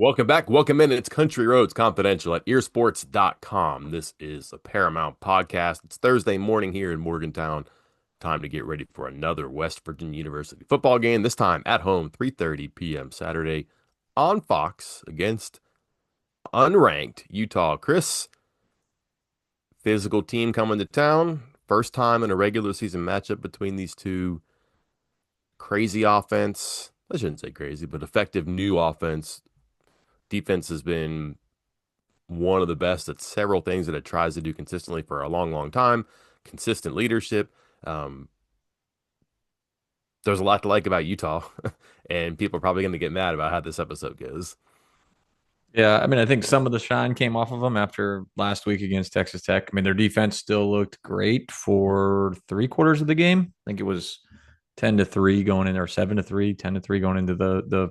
Welcome back. Welcome in. It's Country Roads Confidential at earsports.com. This is a Paramount podcast. It's Thursday morning here in Morgantown. Time to get ready for another West Virginia University football game, this time at home, 3:30 p.m. Saturday on Fox against unranked Utah. Chris, physical team coming to town. First time in a regular season matchup between these two. Crazy offense. I shouldn't say crazy, but effective new offense. Defense has been one of the best at several things that it tries to do consistently for a long, long time. Consistent leadership. Um, there's a lot to like about Utah, and people are probably going to get mad about how this episode goes. Yeah, I mean, I think some of the shine came off of them after last week against Texas Tech. I mean, their defense still looked great for three-quarters of the game. I think it was 10-3 going in, or 7-3, 10-3 going into the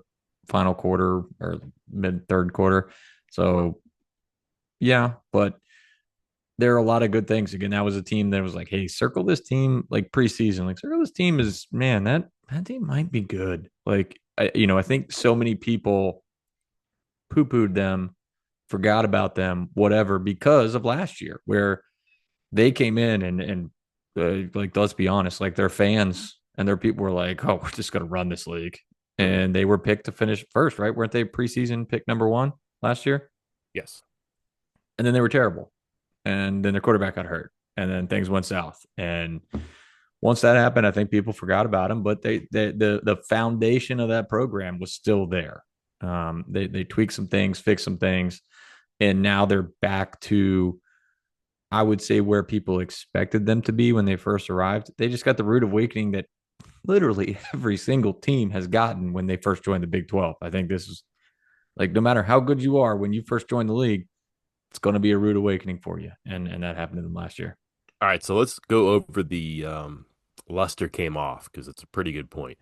final quarter or mid third quarter. So yeah, but there are a lot of good things. Again, that was a team that was like, hey, circle this team like preseason. Like, circle this team is, man, that team might be good. Like, I think so many people poo-pooed them, forgot about them, whatever, because of last year where they came in and like, let's be honest, like, their fans and their people were like, oh, we're just gonna run this league, Mhm. and they were picked to finish first, right? Weren't they preseason pick number one last year? Yes. And then they were terrible, and then their quarterback got hurt, and then things went south. And once that happened, I think people forgot about them, but the foundation of that program was still there. They tweaked some things, fixed some things, and now they're back to, I would say, where people expected them to be when they first arrived. They just got the rude awakening that literally every single team has gotten when they first joined the Big 12. I think this is like, no matter how good you are when you first join the league, it's going to be a rude awakening for you. And that happened to them last year. All right, so let's go over the luster came off because it's a pretty good point.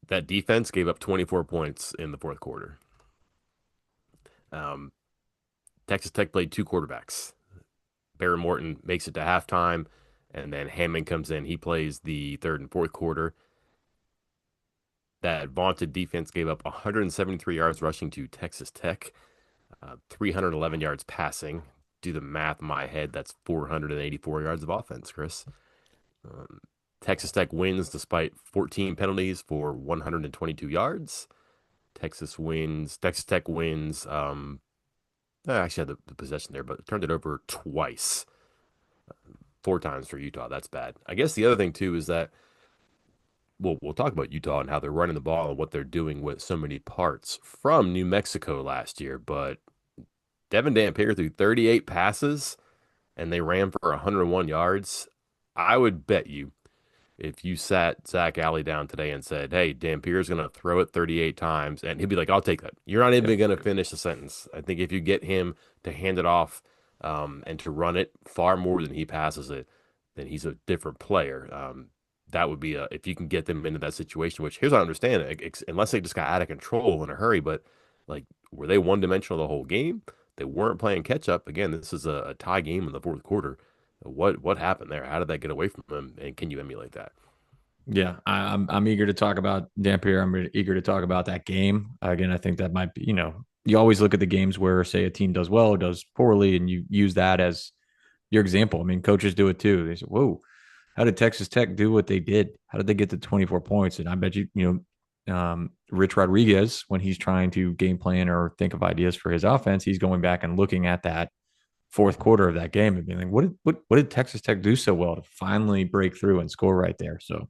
That defense gave up 24 points in the fourth quarter. Um, Texas Tech played two quarterbacks. Barron Morton makes it to halftime, and then Hammond comes in. He plays the third and fourth quarter. That vaunted defense gave up 173 yards rushing to Texas Tech, 311 yards passing. Do the math in my head. That's 484 yards of offense, Chris. Um, Texas Tech wins despite 14 penalties for 122 yards. Texas Tech wins. I actually had the possession there, but turned it over twice, four times for Utah. That's bad. I guess the other thing too is that we'll talk about Utah and how they're running the ball and what they're doing with so many parts from New Mexico last year. But Devin Dampier threw 38 passes and they ran for 101 yards. I would bet you if you sat Zach Alley down today and said, "Hey, Dampier's going to throw it 38 times," and he'd be like, "I'll take that." You're not Yep. even going to finish the sentence. I think if you get him to hand it off and to run it far more than he passes it, then he's a different player. That would be if you can get them into that situation. Which here's what I understand, unless they just got out of control in a hurry, but like were they one dimensional the whole game? They weren't playing catch up. Again, this is a tie game in the fourth quarter. What happened there? How did that get away from them? And can you emulate that? Yeah, I'm eager to talk about Dampier. I'm eager to talk about that game. Again, I think that might be, you always look at the games where, say, a team does well or does poorly, and you use that as your example. I mean, coaches do it too. They say, "Whoa, how did Texas Tech do what they did? How did they get to 24 points?" And I bet Rich Rodriguez, when he's trying to game plan or think of ideas for his offense, he's going back and looking at that fourth quarter of that game and being like, what did Texas Tech do so well to finally break through and score right there? So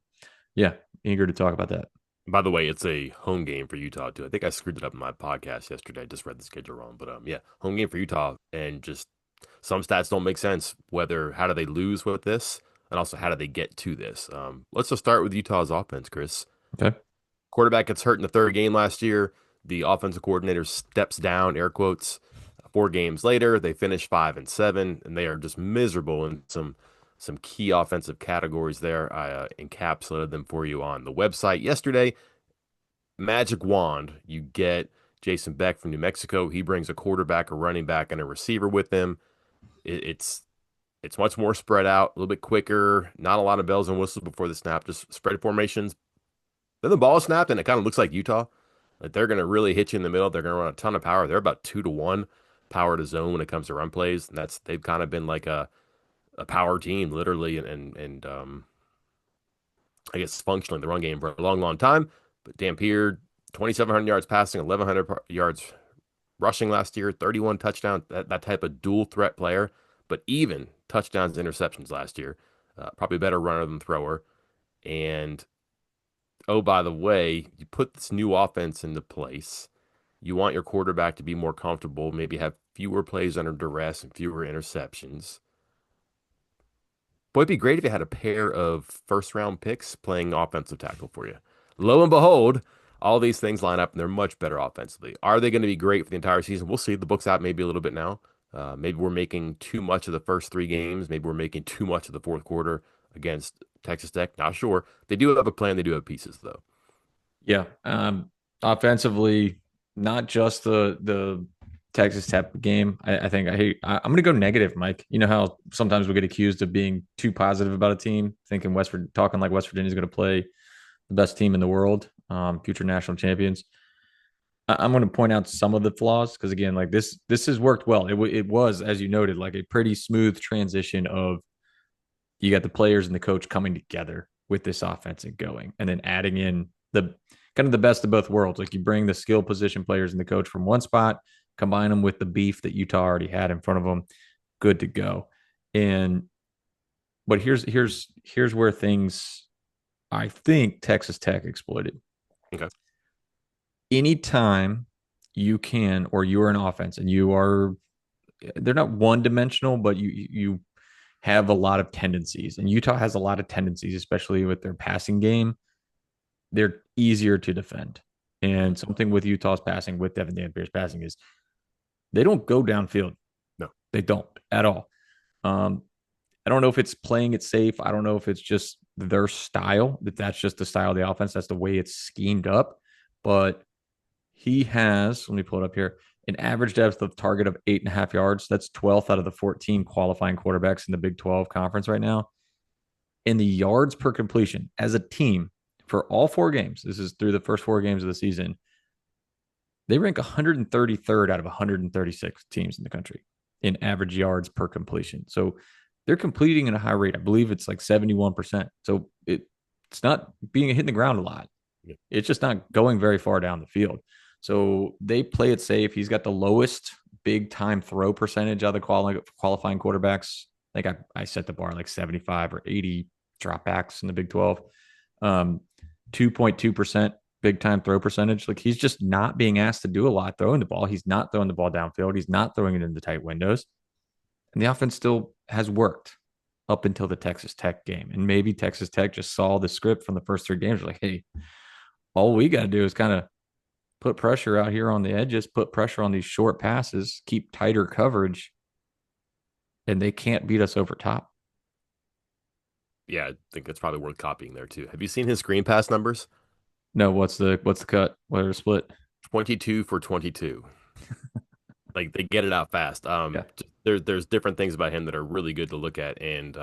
yeah, eager to talk about that. By the way, it's a home game for Utah too. I think I screwed it up in my podcast yesterday. I just read the schedule wrong, but yeah, home game for Utah, and just some stats don't make sense. Whether how do they lose with this, and also how do they get to this? Let's just start with Utah's offense, Chris. Okay. Quarterback gets hurt in the third game last year. The offensive coordinator steps down, air quotes. 4 games later, they finish 5-7, and they are just miserable in some key offensive categories there. I encapsulated them for you on the website yesterday. Magic wand, you get Jason Beck from New Mexico. He brings a quarterback, a running back, and a receiver with him. It's much more spread out, a little bit quicker, not a lot of bells and whistles before the snap, just spread formations. Then the ball is snapped, and it kind of looks like Utah. Like they're going to really hit you in the middle. They're going to run a ton of power. They're about 2 to 1 power to zone when it comes to run plays, and they've kind of been like a power team, literally, and I guess functionally the run game for a long, long time. But Dampier, 2,700 yards passing, 1,100 yards rushing last year, 31 touchdowns. That type of dual threat player, but even touchdowns, interceptions last year. Probably a better runner than thrower. And oh, by the way, you put this new offense into place. You want your quarterback to be more comfortable, maybe have fewer plays under duress and fewer interceptions. Boy, it'd be great if you had a pair of first round picks playing offensive tackle for you. Lo and behold, all these things line up and they're much better offensively. Are they going to be great for the entire season? We'll see. The book's out maybe a little bit now. Maybe we're making too much of the first 3 games. Maybe we're making too much of the fourth quarter against Texas Tech. Not sure. They do have a plan. They do have pieces, though. Yeah. Offensively, not just the Texas Tech game. I think I'm going to go negative, Mike. You know how sometimes we get accused of being too positive about a team, thinking talking like West Virginia is going to play the best team in the world, future national champions. I'm going to point out some of the flaws because again, like this has worked well. It was, as you noted, like a pretty smooth transition of you got the players and the coach coming together with this offense and going, and then adding in the kind of the best of both worlds. Like you bring the skill position players and the coach from one spot, combine them with the beef that Utah already had in front of them, good to go. And but here's where things I think Texas Tech exploited. Okay. Anytime you can, or you're an offense and you are, they're not one dimensional, but you have a lot of tendencies, and Utah has a lot of tendencies, especially with their passing game. They're easier to defend. Mhm. And something with Utah's passing, with Devin Dampier's passing, is they don't go downfield. No. They don't at all. Um, I don't know if it's playing it safe. I don't know if it's just their style, that's just the style of the offense. That's the way it's schemed up. But he has, let me pull it up here, an average depth of target of 8.5 yards. That's 12th out of the 14 qualifying quarterbacks in the Big 12 conference right now. In the yards per completion as a team for all 4 games, this is through the first 4 games of the season, they rank 133rd out of 136 teams in the country in average yards per completion. So they're completing at a high rate. I believe it's like 71%. So it's not being hitting the ground a lot. Yeah. It's just not going very far down the field. So they play it safe. He's got the lowest big time throw percentage of the qualifying quarterbacks. I think I set the bar like 75 or 80 dropbacks in the Big 12. 2.2% big time throw percentage. Like he's just not being asked to do a lot throwing the ball. He's not throwing the ball downfield. He's not throwing it into tight windows. And the offense still has worked up until the Texas Tech game. And maybe Texas Tech just saw the script from the first 3 games. Like, hey, all we got to do is kind of put pressure out here on the edges, put pressure on these short passes, keep tighter coverage, and they can't beat us over top. Yeah, I think it's probably worth copying there too. Have you seen his screen pass numbers? No, what's the cut? What are the split? 22 for 22. Like they get it out fast. Yeah. There's different things about him that are really good to look at, and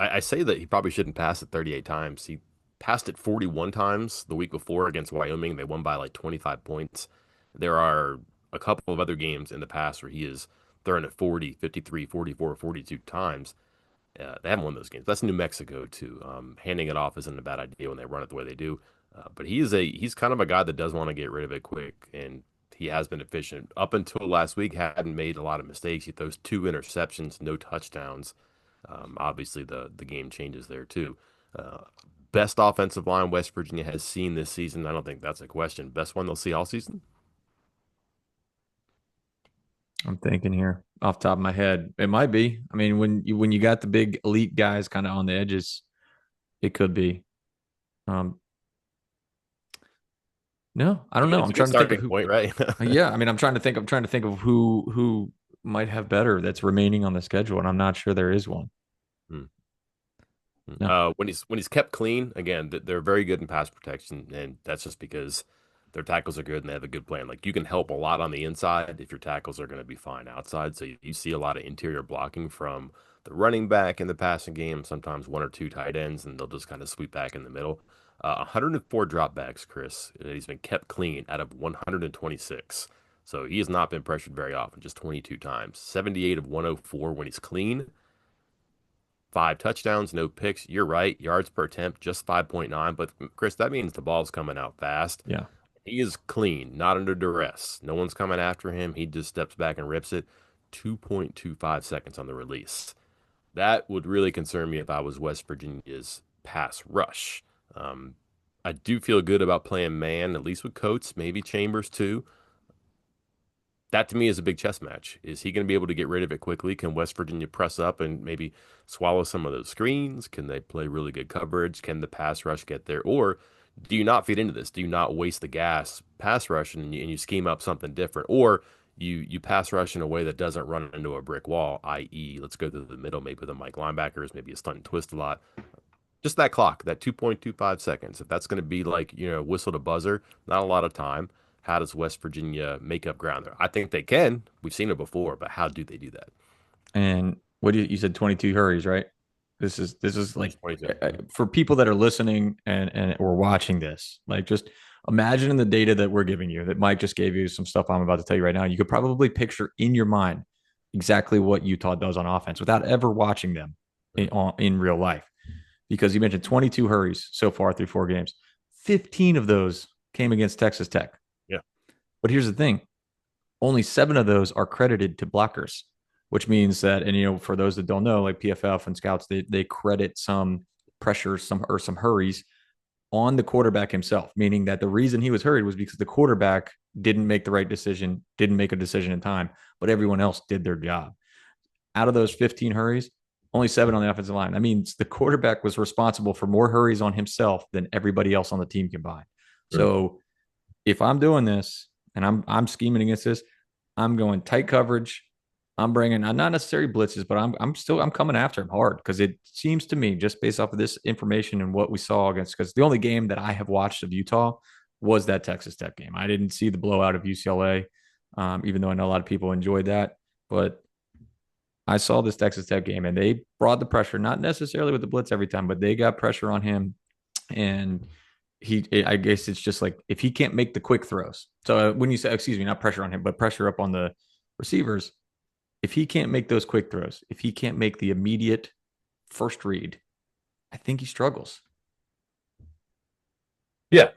I say that he probably shouldn't pass it 38 times. He passed it 41 times the week before against Wyoming. They won by like 25 points. There are a couple of other games in the past where he is throwing it 40, 53, 44, 42 times. They haven't won those games. That's New Mexico too. Handing it off isn't a bad idea when they run it the way they do. But he's kind of a guy that does want to get rid of it quick, and he has been efficient up until last week. Hadn't made a lot of mistakes. He throws 2 interceptions, no touchdowns. Obviously, the game changes there too. Uh, Best offensive line West Virginia has seen this season. I don't think that's a question. Best one they'll see all season. I'm thinking here off the top of my head. It might be. I mean, when you got the big elite guys kind of on the edges, it could be. Um, no, I don't know. It's I'm a good trying to think of starting who. point, right? Yeah, I mean, I'm trying to think. I'm trying to think of who might have better that's remaining on the schedule, and I'm not sure there is one. Hmm. No, When he's kept clean, again, they're very good in pass protection, and that's just because their tackles are good and they have a good plan. Like you can help a lot on the inside if your tackles are going to be fine outside. So you see a lot of interior blocking from the running back in the passing game, sometimes 1 or 2 tight ends, and they'll just kind of sweep back in the middle. 104 dropbacks, Chris. He's been kept clean out of 126. So he has not been pressured very often, just 22 times. 78 of 104 when he's clean. 5 touchdowns, no picks. You're right. Yards per attempt, just 5.9. But Chris, that means the ball's coming out fast. Yeah. He is clean, not under duress. No one's coming after him. He just steps back and rips it. 2.25 seconds on the release. That would really concern me if I was West Virginia's pass rush. Um, I do feel good about playing man, at least with Coates, maybe Chambers too. That to me is a big chess match. Is he going to be able to get rid of it quickly? Can West Virginia press up and maybe swallow some of those screens? Can they play really good coverage? Can the pass rush get there? Or do you not feed into this? Do you not waste the gas pass rush and you scheme up something different? Or you pass rush in a way that doesn't run into a brick wall, i.e., let's go through the middle, maybe with the Mike linebackers, maybe a stunt and twist a lot. Just that clock, that 2.25 seconds. If that's going to be like, whistle to buzzer, not a lot of time. How does West Virginia make up ground there? I think they can. We've seen it before, but how do they do that? And what you said 22 hurries, right? This is like Just 22. for people that are listening and or watching this, like just imagine the data that we're giving you, that Mike just gave you some stuff I'm about to tell you right now. You could probably picture in your mind exactly what Utah does on offense without ever watching them in real life. Because you mentioned 22 hurries so far through 4 games. 15 of those came against Texas Tech. Yeah. But here's the thing, only 7 of those are credited to blockers, which means that, and for those that don't know, like PFF and scouts, they credit some pressure, some hurries on the quarterback himself, meaning that the reason he was hurried was because the quarterback didn't make the right decision, didn't make a decision in time, but everyone else did their job. Out of those 15 hurries, only 7 on the offensive line. That means the quarterback was responsible for more hurries on himself than everybody else on the team combined. Mm. So if I'm doing this and I'm scheming against this, I'm going tight coverage. I'm bringing not necessarily blitzes, but I'm coming after him hard because it seems to me, just based off of this information and what we saw against, because the only game that I have watched of Utah was that Texas Tech game. I didn't see the blowout of UCLA, even though I know a lot of people enjoyed that. But I saw this Texas Tech game and they brought the pressure, not necessarily with the blitz every time, but they got pressure on him. And I guess it's just like if he can't make the quick throws. So when you say, excuse me, not pressure on him, but pressure up on the receivers, if he can't make those quick throws, if he can't make the immediate first read, I think he struggles. Yeah.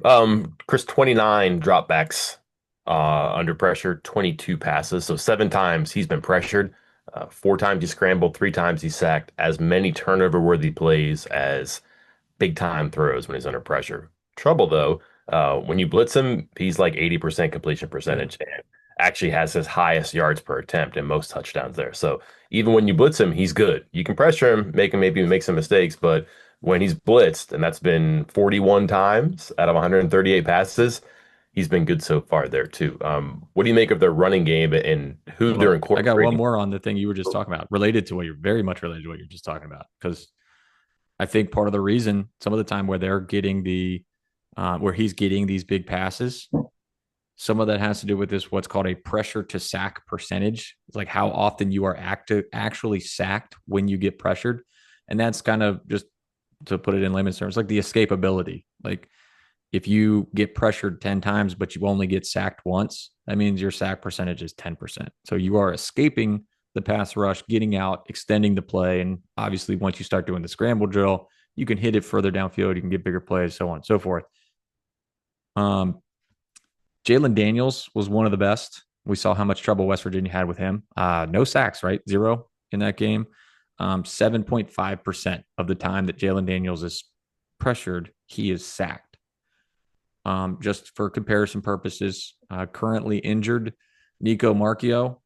Chris, 29 dropbacks under pressure, 22 passes. So 7 times he's been pressured. 4 times he scrambled, 3 times he sacked. As many turnover worthy plays as big time throws when he's under pressure. Trouble though, when you blitz him, he's like 80% completion Yeah. percentage and actually has his highest yards per attempt and most touchdowns there. So even when you blitz him, he's good. You can pressure him, make him maybe make some mistakes, but when he's blitzed, and that's been 41 times out of 138 passes, he's been good so far there too. What do you make of their running game and who they're Well, I got one incorporating? more on the thing you were just talking about, related to what you're very much related to what you're just talking about. Because I think part of the reason some of the time where they're getting where he's getting these big passes, some of that has to do with this what's called a pressure to sack percentage. It's like how often you are actually sacked when you get pressured, and that's kind of, just to put it in layman's terms, like the escapability. Like if you get pressured 10 times but you only get sacked once, that means your sack percentage is 10%. So you are escaping the pass rush, getting out, extending the play, and obviously once you start doing the scramble drill, you can hit it further downfield, you can get bigger plays, so on and so forth. um Jalen Daniels was one of the best. We saw how much trouble West Virginia had with him. No sacks, right? 0 in that game. 7.5% of the time that Jalen Daniels is pressured, he is sacked. Just for comparison purposes, currently injured Nico Marchio,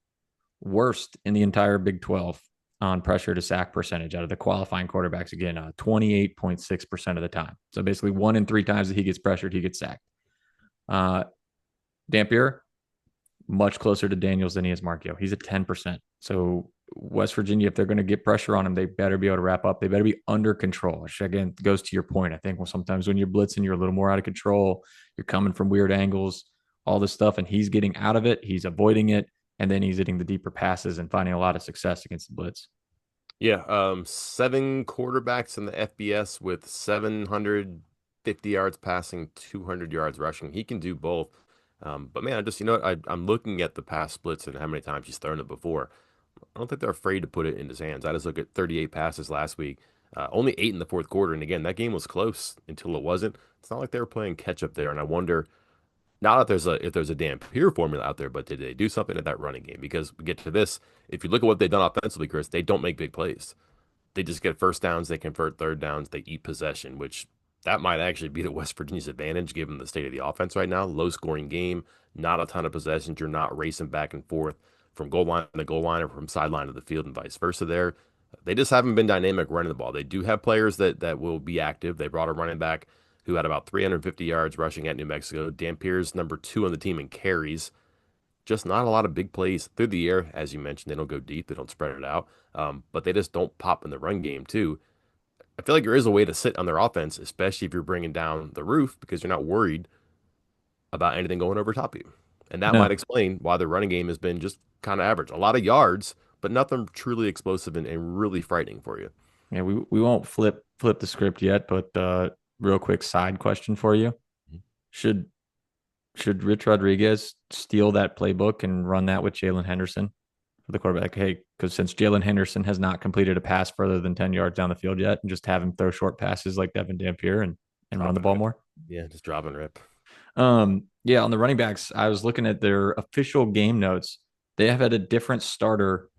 worst in the entire Big 12 on pressure to sack percentage out of the qualifying quarterbacks. Again, 28.6% of the time. So basically 1 in 3 times that he gets pressured, he gets sacked. Dampier, much closer to Daniels than he is Marchio. He's at 10%. So West Virginia, if they're going to get pressure on him, they better be able to wrap up. They better be under control, which again goes to your point. I think sometimes when you're blitzing, you're a little more out of control. You're coming from weird angles, all this stuff, and he's getting out of it. He's avoiding it, and then he's hitting the deeper passes and finding a lot of success against the blitz. Yeah, 7 quarterbacks in the FBS with 700 50 yards passing, 200 yards rushing. He can do both. But man, I just, you know what? I'm looking at the pass splits and how many times he's thrown it before. I don't think they're afraid to put it in his hands. I just look at 38 passes last week, only eight in the fourth quarter. And again, that game was close until it wasn't. It's not like they were playing catch up there. And I wonder not if there's a Dampier formula out there, but did they do something at that running game? Because we get to this, if you look at what they've done offensively, Chris, they don't make big plays. They just get first downs, they convert third downs, they eat possession, which that might actually be to West Virginia's advantage given the state of the offense right now. Low scoring game, not a ton of possessions. You're not racing back and forth from goal line to goal line or from sideline to the field and vice versa there. They just haven't been dynamic running the ball. They do have players that will be active. They brought a running back who had about 350 yards rushing at New Mexico. Dampier's number two on the team in carries. Just not a lot of big plays through the air. As you mentioned, they don't go deep. They don't spread it out. But they just don't pop in the run game, too. I feel like there is a way to sit on their offense, especially if you're bringing down the roof because you're not worried about anything going over top of you. And that might No, explain why the running game has been just kind of average. A lot of yards, but nothing truly explosive and really frightening for you. yeah, we won't flip the script yet, but real quick side question for you: should should Rich Rodriguez steal that playbook and run that with Jalen Henderson for the quarterback? Hey, because since Jalen Henderson has not completed a pass further than 10 yards down the field yet, and just have him throw short passes like Devin Dampier and run Drop the and ball rip. more. Yeah, just drop and rip. Yeah, on the running backs, I was looking at their official game notes. They have had a different starter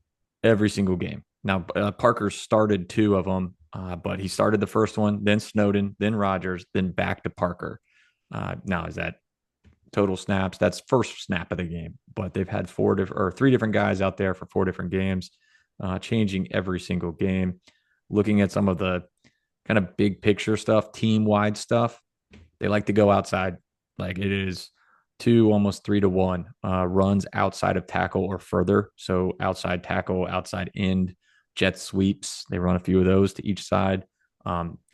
every single game. Now, Parker started two of them, but he started the first one, then Snowden, then Rogers, then back to Parker. Now, is that total snaps? That's first snap of the game, but they've had four different or three different guys out there for four different games, changing every single game. Looking at some of the kind of big picture stuff, team wide stuff, they like to go outside. Like it is two, almost 3 to 1 runs outside of tackle or further. So outside tackle, outside end, jet sweeps. They run a few of those to each side.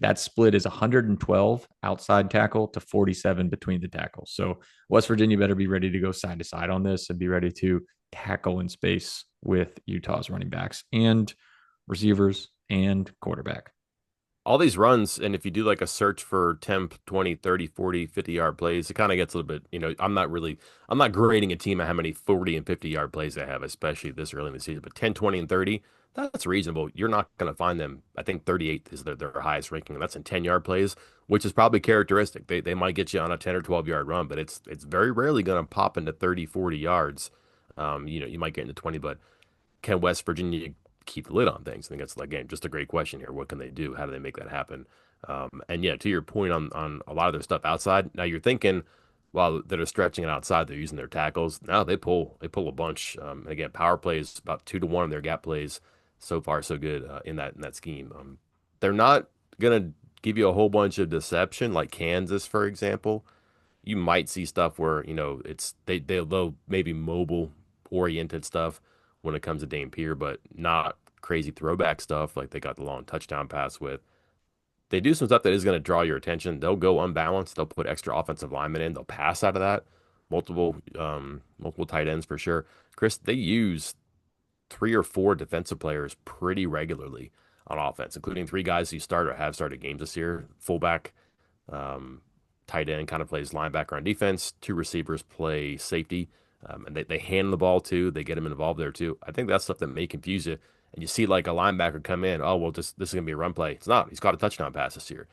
That split is 112 outside tackle to 47 between the tackles. So West Virginia better be ready to go side to side on this and be ready to tackle in space with Utah's running backs and receivers and quarterback. All these runs, and if you do like a search for 10, 20, 30, 40, 50-yard plays, it kind of gets a little bit, I'm not grading a team at how many 40 and 50-yard plays they have, especially this early in the season. But 10, 20, and 30, that's reasonable. You're not going to find them. I think 38 is their highest ranking, and that's in 10-yard plays, which is probably characteristic. They might get you on a 10 or 12-yard run, but it's very rarely going to pop into 30, 40 yards. You might get into 20, but can West Virginia keep the lid on things? I think that's again just a great question here. What can they do? How do they make that happen? And yeah, to your point on a lot of their stuff outside. Now you're thinking, while they're stretching it outside, they're using their tackles. Now they pull a bunch. And again, power plays about 2 to 1 of their gap plays. So far, so good in that scheme. They're not gonna give you a whole bunch of deception like Kansas, for example. You might see stuff where it's they'll maybe mobile oriented stuff when it comes to Dampier, but not crazy throwback stuff like they got the long touchdown pass with. They do some stuff that is going to draw your attention. They'll go unbalanced. They'll put extra offensive linemen in. They'll pass out of that. Multiple tight ends for sure. Chris, they use three or four defensive players pretty regularly on offense, including three guys who start or have started games this year. Fullback, um, tight end kind of plays linebacker on defense. Two receivers play safety. And they hand the ball too. They get them involved there too. I think that's stuff that may confuse you. And you see like a linebacker come in. Oh, well, this is going to be a run play. It's not. He's caught a touchdown pass this year.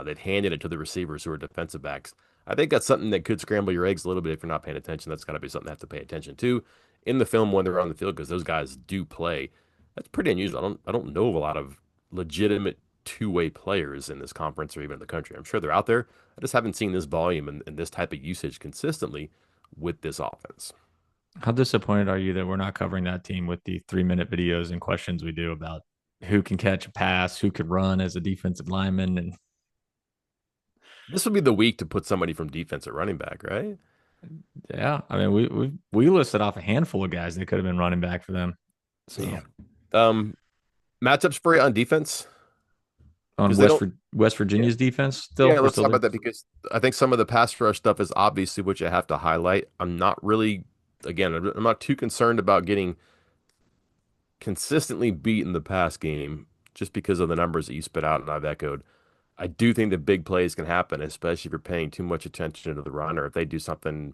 They've handed it to the receivers who are defensive backs. I think that's something that could scramble your eggs a little bit if you're not paying attention. That's got to be something to have to pay attention to in the film when they're on the field because those guys do play. That's pretty unusual. I don't know of a lot of legitimate two-way players in this conference or even in the country. I'm sure they're out there. I just haven't seen this volume and this type of usage consistently with this offense. How disappointed are you that we're not covering that team with the 3 minute videos and questions we do about who can catch a pass, who could run as a defensive lineman, and This would be the week to put somebody from defense at running back, right? yeah, I mean we listed off a handful of guys that could have been running back for them. So Yeah. Um, Matchups for you on defense on because they don't. West Yeah, Virginia's defense, yeah. we're Let's still talk there. about that because I think some of the pass rush stuff is obviously what you have to highlight. I'm not really, again, I'm not too concerned about getting consistently beat in the pass game just because of the numbers that you spit out and I've echoed. I do think that big plays can happen, especially if you're paying too much attention to the run or if they do something,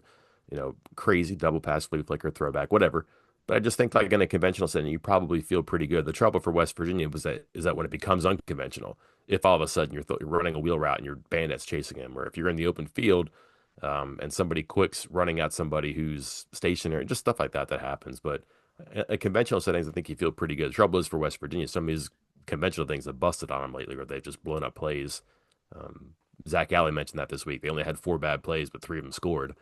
crazy, double pass, flea flicker, throwback, whatever. But I just think like in a conventional setting, you probably feel pretty good. The trouble for West Virginia is that when it becomes unconventional, if all of a sudden you're running a wheel route and your bandit's chasing him, or if you're in the open field, and somebody quick's running at somebody who's stationary, just stuff like that happens. But at conventional settings, I think you feel pretty good. The trouble is for West Virginia, some of these conventional things have busted on them lately, where they've just blown up plays. Um, Zach Alley mentioned that this week. They only had four bad plays, but three of them scored.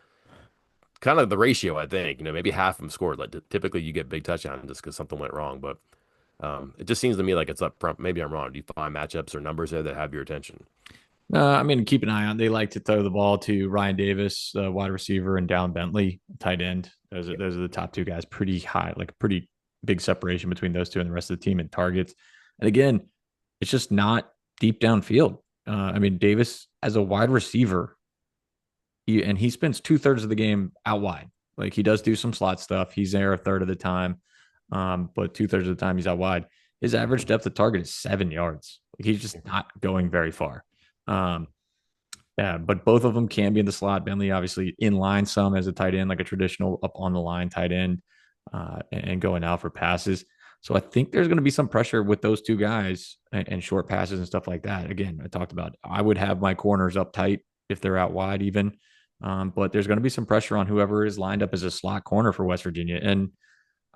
Kind of the ratio, I think. Maybe half of them scored. Like typically, you get big touchdowns just because something went wrong. But it just seems to me like it's up front. Maybe I'm wrong. Do you find matchups or numbers there that have your attention? I mean, keep an eye on. They like to throw the ball to Ryan Davis, wide receiver, and Dallin Bentley, tight end. Yeah. Those are the top two guys. Pretty high, like a pretty big separation between those two and the rest of the team in targets. And again, it's just not deep downfield. I mean, Davis as a wide receiver, and he spends 2/3 of the game out wide. Like he does do some slot stuff. He's there a third of the time, but 2/3 of the time he's out wide. His average depth of target is 7 yards. Like he's just not going very far. Um, yeah, but both of them can be in the slot. Bentley obviously in line some as a tight end, like a traditional up on the line tight end, and going out for passes. So I think there's going to be some pressure with those two guys and short passes and stuff like that. Again, I talked about I would have my corners up tight if they're out wide even. But there's going to be some pressure on whoever is lined up as a slot corner for West Virginia. And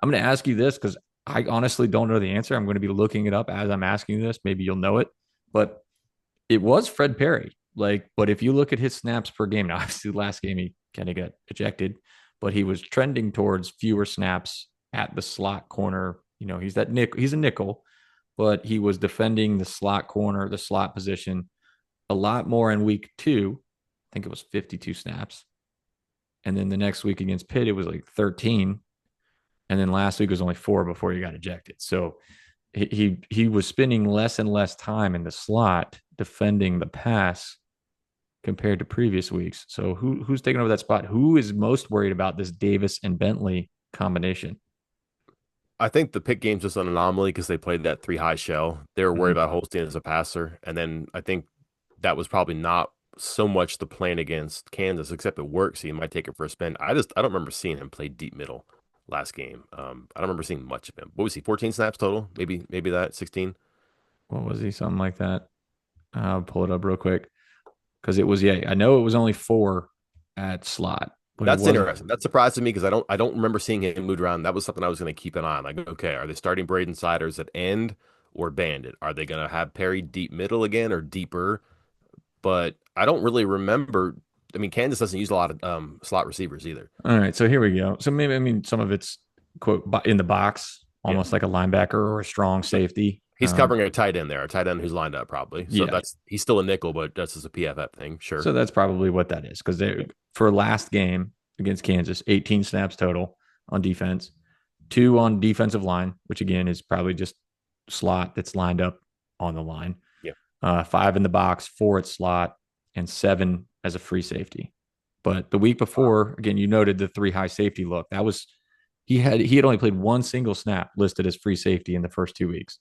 I'm going to ask you this because I honestly don't know the answer. I'm going to be looking it up as I'm asking you this. Maybe you'll know it. But it was Fred Perry. Like, but if you look at his snaps per game, now obviously last game he kind of got ejected, but he was trending towards fewer snaps at the slot corner. He's a nickel, but he was defending the slot corner, the slot position a lot more in week two. I think it was 52 snaps. And then the next week against Pitt, it was like 13. And then last week was only 4 before he got ejected. So he was spending less and less time in the slot defending the pass compared to previous weeks. So who's taking over that spot? Who is most worried about this Davis and Bentley combination? I think the pick game's just an anomaly because they played that three high shell. They were worried Mm-hmm. about Holstein as a passer, and then I think that was probably not so much the plan against Kansas, except it worked. So you might take it for a spin. I don't remember seeing him play deep middle last game. I don't remember seeing much of him. What was he? 14 snaps total? Maybe that 16. What was he? Something like that. I'll pull it up real quick because it was, yeah, I know it was only 4 at slot, but it That's wasn't. interesting. That surprised me because I don't remember seeing him moved around. That was something I was going to keep an eye on. Like, okay, are they starting Braden Siders at end or Bandit? Are they going to have Perry deep middle again or deeper? But I don't really remember. I mean, Kansas doesn't use a lot of slot receivers either. All right, so here we go. So maybe I mean some of it's quote in the box, Yeah. almost like a linebacker or a strong So safety. he's covering a tight end there, a tight end who's lined up probably. So Yeah, he's still a nickel, but that's just a PFF thing. Sure. so that's probably what that is because they Yeah. for last game against Kansas, 18 snaps total on defense, 2 on defensive line, which again is probably just slot that's lined up on the line. Yeah. 5 in the box, 4 at slot, and 7 as a free safety. But the week before, again, you noted the 3 high safety look. That was he had only played one single snap listed as free safety in the first 2 weeks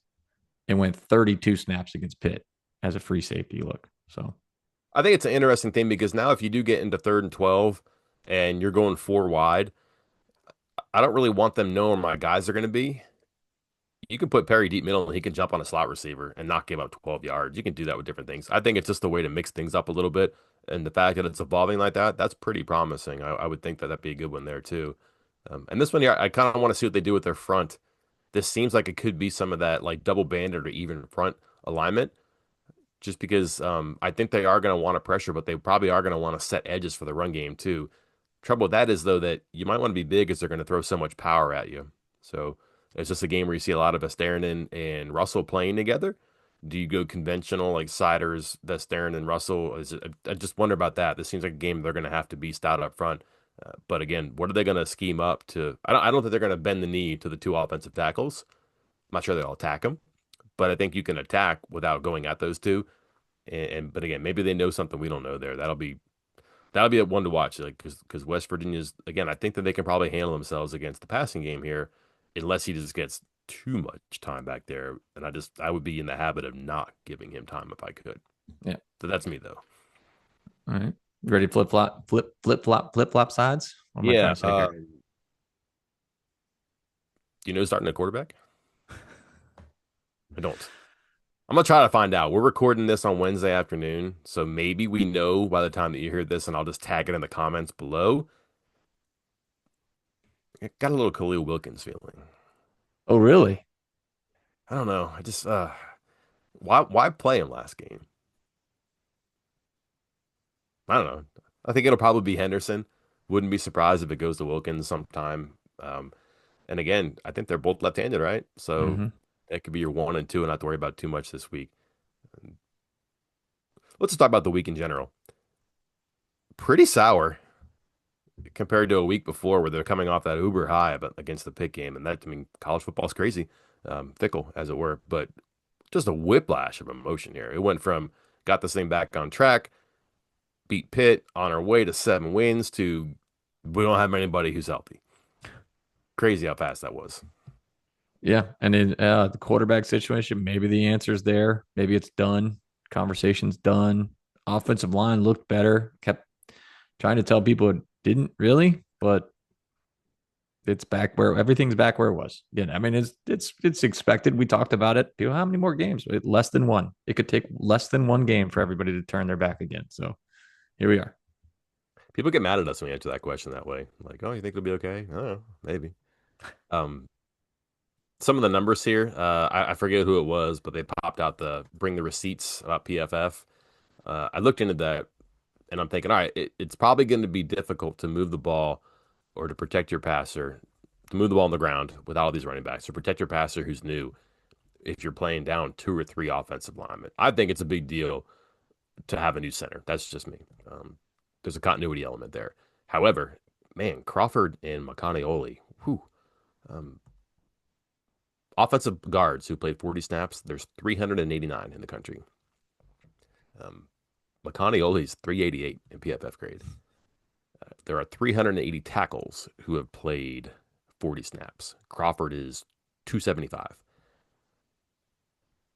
and went 32 snaps against Pitt as a free safety look. So I think it's an interesting thing because now if you do get into third and 12 and you're going four wide, I don't really want them knowing where my guys are going to be. You can put Perry deep middle and he can jump on a slot receiver and not give up 12 yards. You can do that with different things. I think it's just a way to mix things up a little bit. And the fact that it's evolving like that, that's pretty promising. I would think that that'd be a good one there too. And this one here, I kind of want to see what they do with their front. This seems like it could be some of that like double banded or even front alignment, just because I think they are going to want to pressure, but they probably are going to want to set edges for the run game too. Trouble with that is though that you might want to be big as they're going to throw so much power at you. So it's just a game where you see a lot of Vestanen and Russell playing together. Do you go conventional like Siders, Vestanen, and Russell? I just wonder about that. This seems like a game they're going to have to be stout up front. But again, what are they going to scheme up to? I don't think they're going to bend the knee to the two offensive tackles. I'm not sure they'll attack them, but I think you can attack without going at those two. And but again, maybe they know something we don't know there. That'll be a one to watch, like because West Virginia's again. I think that they can probably handle themselves against the passing game here, unless he just gets too much time back there. And I would be in the habit of not giving him time if I could. Yeah. So that's me though. All right. You ready to flip flop sides? What am I trying Yeah. to say here? Starting a quarterback? I don't. I'm gonna try to find out. We're recording this on Wednesday afternoon, so maybe we know by the time that you hear this, and I'll just tag it in the comments below. I got a little Khalil Wilkins feeling. Oh, really? I don't know. I just why play him last game? I don't know. I think it'll probably be Henderson. Wouldn't be surprised if it goes to Wilkins sometime. And again, I think they're both left-handed, right? So Mm-hmm. that could be your one and two, and not to worry about too much this week. Let's just talk about the week in general. Pretty sour compared to a week before where they're coming off that uber high but against the Pitt game. And that, I mean, college football is crazy, fickle as it were, but just a whiplash of emotion here. It went from got this thing back on track, beat Pitt on our way to 7 wins to we don't have anybody who's healthy. Crazy how fast that was. Yeah. And in the quarterback situation, maybe the answer's there. Maybe it's done. Conversation's done. Offensive line looked better. Kept trying to tell people it didn't really, but it's back where everything's back where it was. Yeah, I mean it's expected. We talked about it. People, how many more games? Less than one. It could take less than one game for everybody to turn their back again. So here we are. People get mad at us when we answer that question that way. Like, oh, you think it'll be okay? I don't know, maybe. Um, some of the numbers here, I forget who it was, but they popped out the bring the receipts about PFF. I looked into that and I'm thinking, all right, it's probably going to be difficult to move the ball or to protect your passer, to move the ball on the ground with all these running backs, to protect your passer who's new if you're playing down two or three offensive linemen. I think it's a big deal to have a new center. That's just me. There's a continuity element there. However, man, Crawford and Makani whew, um, offensive guards who played 40 snaps, there's 389 in the country. Um, Makani is 388 in PFF grade. There are 380 tackles who have played 40 snaps. Crawford is 275.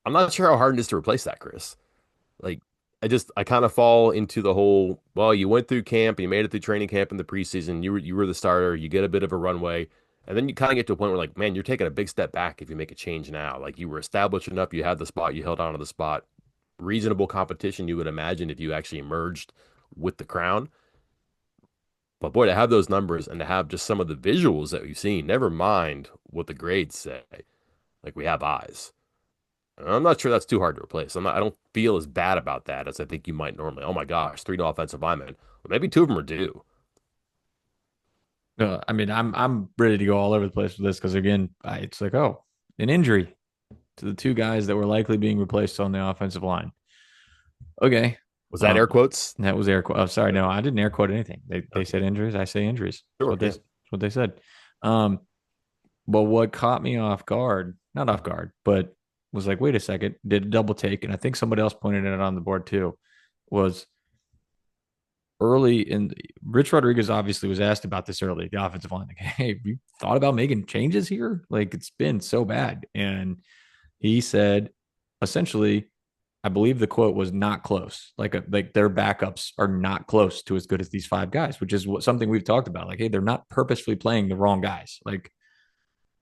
I'm not sure how hard it is to replace that, Chris. Like, I kind of fall into the whole, well, you went through camp, you made it through training camp in the preseason, you were the starter, you get a bit of a runway, and then you kind of get to a point where like, man, you're taking a big step back if you make a change now. Like you were established enough, you had the spot, you held on to the spot. Reasonable competition you would imagine if you actually emerged with the crown. But boy, to have those numbers and to have just some of the visuals that we've seen, never mind what the grades say, like we have eyes. I'm not sure that's too hard to replace. I don't feel as bad about that as I think you might normally. Oh my gosh, three new offensive linemen. Well, maybe two of them are due. I mean, I'm ready to go all over the place with this because again, it's like, oh, an injury to the two guys that were likely being replaced on the offensive line. Okay. Was that Um, air quotes? that was air quote. Oh, sorry, no, Okay. I didn't air quote anything. They Okay. said injuries. I say injuries. Sure. Yeah. That's what they said. Um, but what caught me off guard, not off guard, but was like, wait a second, did a double take, and I think somebody else pointed it on the board too, was early in Rich Rodriguez obviously was asked about this early, the offensive line. Like, hey, we thought about making changes here? Like it's been so bad. And he said essentially, I believe the quote was not close. Like their backups are not close to as good as these five guys, which is something we've talked about. Like, hey, they're not purposefully playing the wrong guys. Like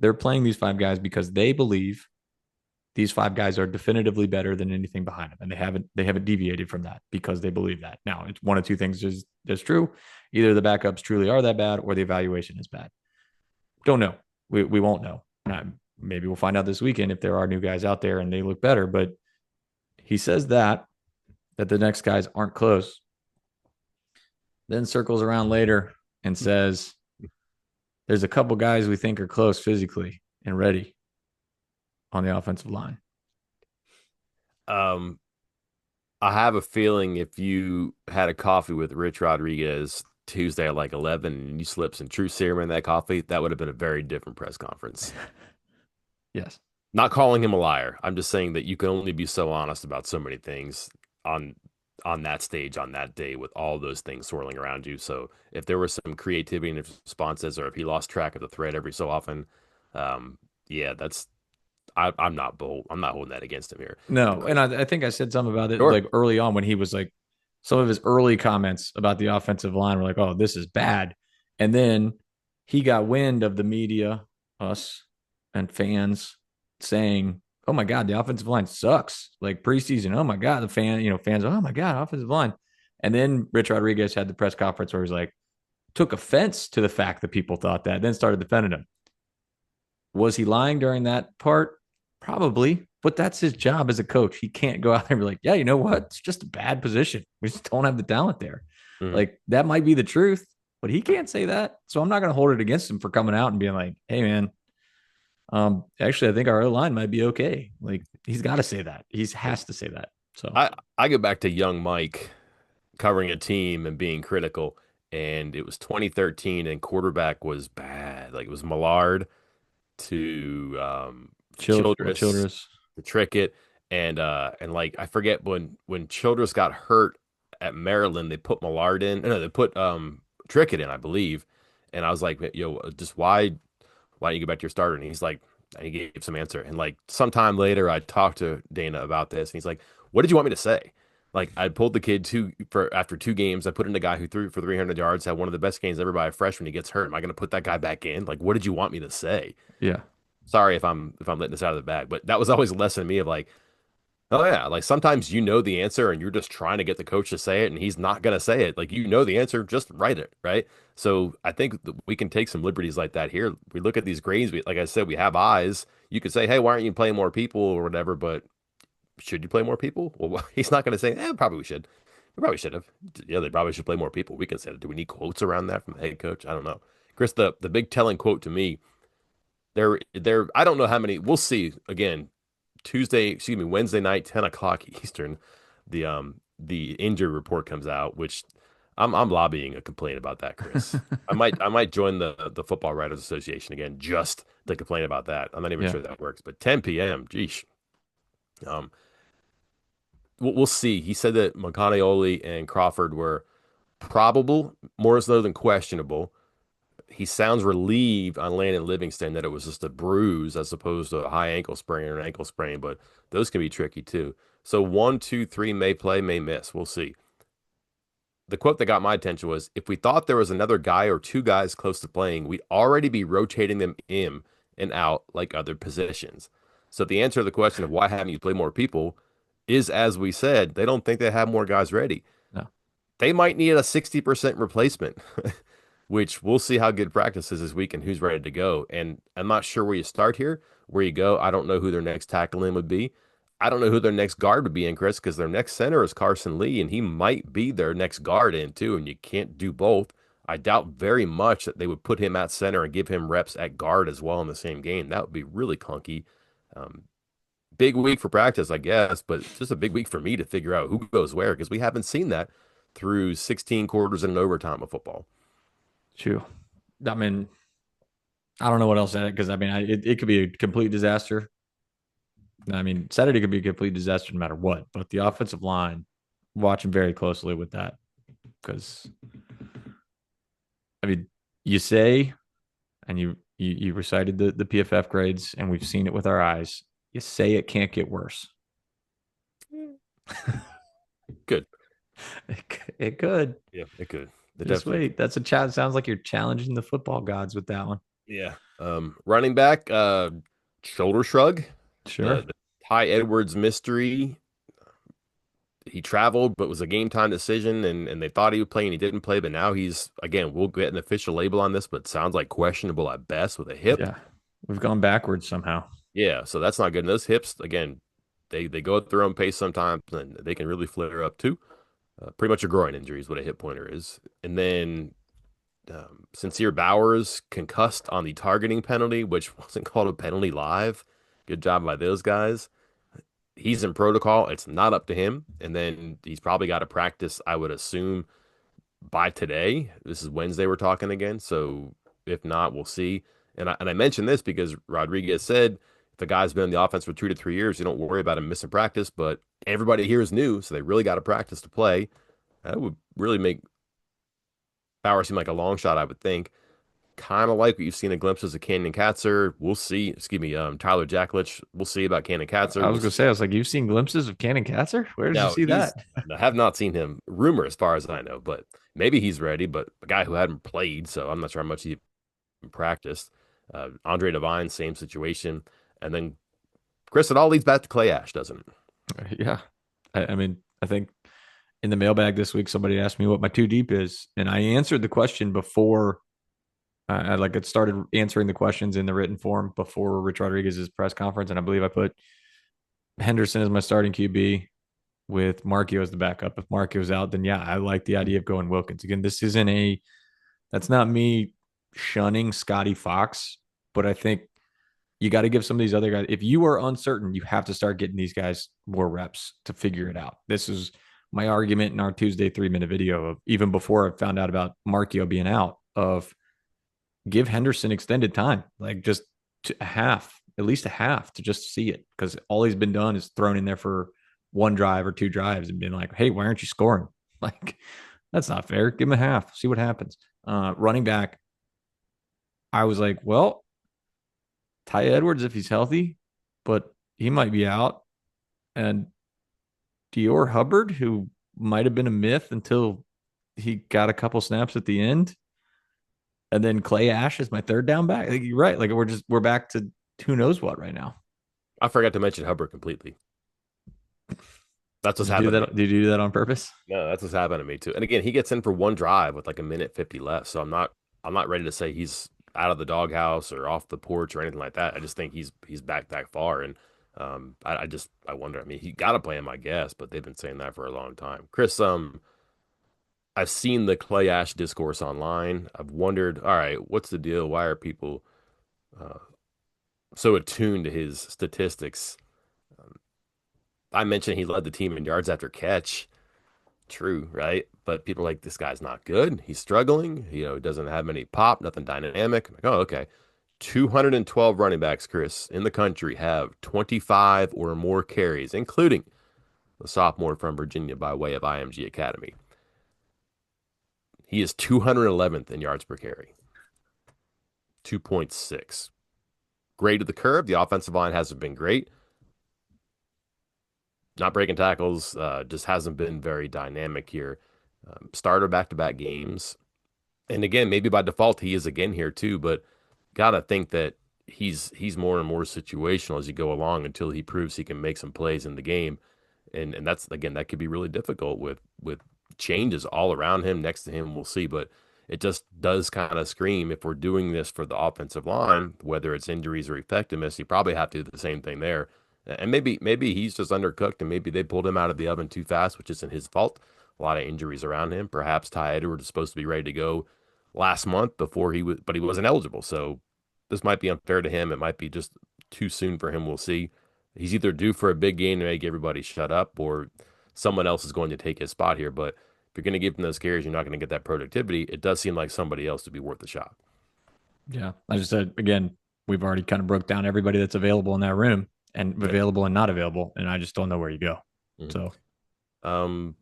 they're playing these five guys because they believe these five guys are definitively better than anything behind them, and they haven't deviated from that because they believe that. Now, it's one of two things is true: either the backups truly are that bad, or the evaluation is bad. Don't know. We won't know. Maybe we'll find out this weekend if there are new guys out there and they look better. But he says that the next guys aren't close. Then circles around later and says there's a couple guys we think are close physically and ready on the offensive line. Um, I have a feeling if you had a coffee with Rich Rodriguez Tuesday at like 11 and you slipped some true serum in that coffee, that would have been a very different press conference. Yes. Not calling him a liar. I'm just saying that you can only be so honest about so many things on on that stage on that day with all those things swirling around you. So if there was some creativity in his responses or if he lost track of the thread every so often, um, yeah, that's I'm not bold. I'm not holding that against him here. The No, and question, I think I said something about it sure. like early on when he was like some of his early comments about the offensive line were like, "Oh, this is bad," and then he got wind of the media, us, and fans saying, "Oh my God, the offensive line sucks." Like preseason, oh my God, the fans, oh my God, offensive line, and then Rich Rodriguez had the press conference where he's like, took offense to the fact that people thought that, then started defending him. Was he lying during that part? Probably, but that's his job as a coach. He can't go out there and be like, yeah, you know what? It's just a bad position. We just don't have the talent there. Mhm. Like, that might be the truth, but he can't say that. So I'm not going to hold it against him for coming out and being like, hey, man, actually, I think our line might be okay. Like, he's got to say that. He has to say that. So I go back to young Mike covering a team and being critical, and it was 2013, and quarterback was bad. Like it was Millard to Childress Childress. to Trickett, and like I forget when Childress got hurt at Maryland, they put Millard in. No, they put Trickett in, I believe. And I was like, yo, just why don't you go back to your starter? And he's like, and he gave some answer. And like sometime later, I talked to Dana about this, and he's like, what did you want me to say? Like I pulled the kid for after 2 games. I put in a guy who threw for 300 yards, had one of the best games ever by a freshman. He gets hurt. Am I going to put that guy back in? Like, what did you want me to say? Yeah. Sorry if I'm letting this out of the bag, but that was always a lesson to me of like, oh yeah, like sometimes you know the answer and you're just trying to get the coach to say it, and he's not gonna say it. Like you know the answer, just write it, right? So I think that we can take some liberties like that here. We look at these grades. Like I said, we have eyes. You could say, hey, why aren't you playing more people or whatever? But should you play more people? Well, he's not gonna say, probably we should. We probably should have. Yeah, they probably should play more people. We can say, do we need quotes around that from the head coach? I don't know. Chris, the big telling quote to me there I don't know how many. We'll see again Wednesday night, 10 o'clock Eastern. The injury report comes out, which I'm lobbying a complaint about that, Chris. I might join the Football Writers Association again just to complain about that. I'm not even Yeah. sure that works, but 10 p.m. Geesh. Um, we'll see. He said that McConaughey and Crawford were probable, more so than questionable. He sounds relieved on Landon Livingston that it was just a bruise as opposed to a high ankle sprain or an ankle sprain, but those can be tricky too. So 1, 2, 3 may play, may miss. We'll see. The quote that got my attention was if we thought there was another guy or two guys close to playing, we'd already be rotating them in and out like other positions. So the answer to the question of why haven't you played more people is, as we said, they don't think they have more guys ready. No. They might need a 60% replacement, which we'll see how good practice is this week and who's ready to go. And I'm not sure where you start here, where you go. I don't know who their next tackle in would be. I don't know who their next guard would be in, Chris, because their next center is Carson Lee, and he might be their next guard in too, and you can't do both. I doubt very much that they would put him at center and give him reps at guard as well in the same game. That would be really clunky. Um, Big week for practice, I guess, but it's just a big week for me to figure out who goes where because we haven't seen that through 16 quarters and an overtime of football. True. I mean, I don't know what else to add because I mean, it could be a complete disaster. I mean, Saturday could be a complete disaster no matter what, but the offensive line, watching very closely with that because I mean, you say, and you recited the PFF grades, and we've seen it with our eyes. You say it can't get worse. Good. It could. Yeah, it could. It Just definitely wait. could. That's a challenge. Sounds like you're challenging the football gods with that one. Yeah. Running back, shoulder shrug. Sure. The Ty Edwards mystery. He traveled, but was a game time decision, and they thought he would play and he didn't play. But now he's again, we'll get an official label on this, but sounds like questionable at best with a hip. Yeah. We've gone backwards somehow. Yeah, so that's not good. And those hips, again, they go at their own pace sometimes, and they can really flare up too. Pretty much a groin injury is what a hip pointer is. And then Sincere Bowers concussed on the targeting penalty, which wasn't called a penalty live. Good job by those guys. He's in protocol. It's not up to him. And then he's probably got to practice, I would assume, by today. This is Wednesday we're talking again. So if not, we'll see. And I mentioned this because Rodriguez said if a guy's been in the offense for 2 to 3 years, you don't worry about him missing practice. But everybody here is new, so they really got to practice to play. That would really make Bauer seem like a long shot, I would think. kind of like what you've seen in glimpses of Cannon Katzer. We'll see. Excuse me, Tyler Jacklich. We'll see about Cannon Katzer. I We'll was gonna see. say, I was like, you've seen glimpses of Cannon Katzer? Where did you No, see that? I have not seen him. Rumor, as far as I know, but maybe he's ready. But a guy who hadn't played, so I'm not sure how much he practiced. Andre Devine, same situation. And then Chris, it all leads back to Clay Ash, doesn't it? Yeah. I mean, I think in the mailbag this week, somebody asked me what my two deep is, and I answered the question before I like it started answering the questions in the written form before Rich Rodriguez's press conference, and I believe I put Henderson as my starting QB with Markio as the backup. If Markio's out, then yeah, I like the idea of going Wilkins. Again, this isn't a that's not me shunning Scotty Fox, but I think you got to give some of these other guys. If you are uncertain, you have to start getting these guys more reps to figure it out. This is my argument in our Tuesday 3-minute video of even before I found out about Markio being out of give Henderson extended time, like just a half, at least a half to just see it. Because all he's been done is thrown in there for one drive or two drives and been like, hey, why aren't you scoring? Like, that's not fair. Give him a half, see what happens. Running back, I was like, well, Ty Edwards if he's healthy, but he might be out. And Dior Hubbard, who might have been a myth until he got a couple snaps at the end. And then Clay Ash is my third down back. I think you're right. Like we're back to who knows what right now. I forgot to mention Hubbard completely. That's Did what's you do happened to me. that? Did you do that on purpose? No, that's what's happened to me too. And again, he gets in for one drive with like a minute 50 left. So I'm not ready to say he's out of the doghouse or off the porch or anything like that. I just think he's back that far. And I wonder. I mean, he got to play him, I guess, but they've been saying that for a long time. Chris, I've seen the Clay Ash discourse online. I've wondered, all right, what's the deal? Why are people uh, so attuned to his statistics? I mentioned he led the team in yards after catch. True, right? But people are like, this guy's not good. He's struggling. Doesn't have any pop, nothing dynamic. I'm like, oh, okay. 212 running backs, Chris, in the country have 25 or more carries, including the sophomore from Virginia by way of IMG Academy. He is 211th in yards per carry, 2.6. Grade of the curve. The offensive line hasn't been great. Not breaking tackles, just hasn't been very dynamic here. Starter back to back games. And again, maybe by default he is again here too, but gotta think that he's more and more situational as you go along until he proves he can make some plays in the game. And that's again that could be really difficult with changes all around him, next to him, we'll see. But it just does kind of scream if we're doing this for the offensive line, whether it's injuries or effectiveness, you probably have to do the same thing there. And maybe he's just undercooked and maybe they pulled him out of the oven too fast, which isn't his fault. A lot of injuries around him. Perhaps Ty Edwards is supposed to be ready to go last month before but he wasn't eligible. So this might be unfair to him. It might be just too soon for him. We'll see. He's either due for a big game to make everybody shut up, or someone else is going to take his spot here. But if you're going to give him those carries, you're not going to get that productivity. It does seem like somebody else would be worth a shot. Yeah. I just said again, we've already kind of broke down everybody that's available in that room and Yep. available and not available. And I just don't know where you go. Mhm. So Um,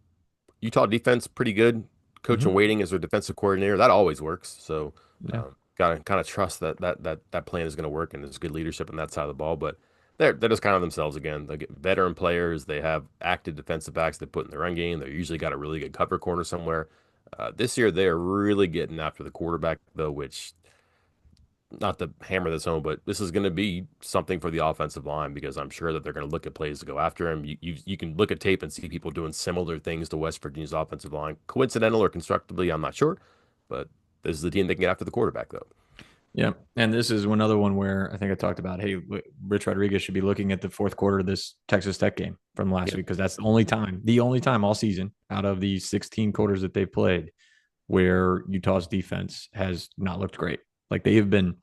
Utah defense pretty good. Coach mhm. and waiting as their defensive coordinator. That always works. So Yeah. gotta kind of trust that plan is going to work and there's good leadership on that side of the ball. But they're just kind of themselves again. They get veteran players. They have active defensive backs they put in the run game. They usually got a really good cover corner somewhere. This year they are really getting after the quarterback though, which not to hammer this home, but this is going to be something for the offensive line because I'm sure that they're going to look at plays to go after him. You can look at tape and see people doing similar things to West Virginia's offensive line, coincidental or constructively, I'm not sure, but this is the team that can get after the quarterback though. Yeah. And this is another one where I think I talked about, hey, Rich Rodriguez should be looking at the fourth quarter of this Texas Tech game from last Yeah. week because that's the only time all season out of the 16 quarters that they've played where Utah's defense has not looked great. Like they have been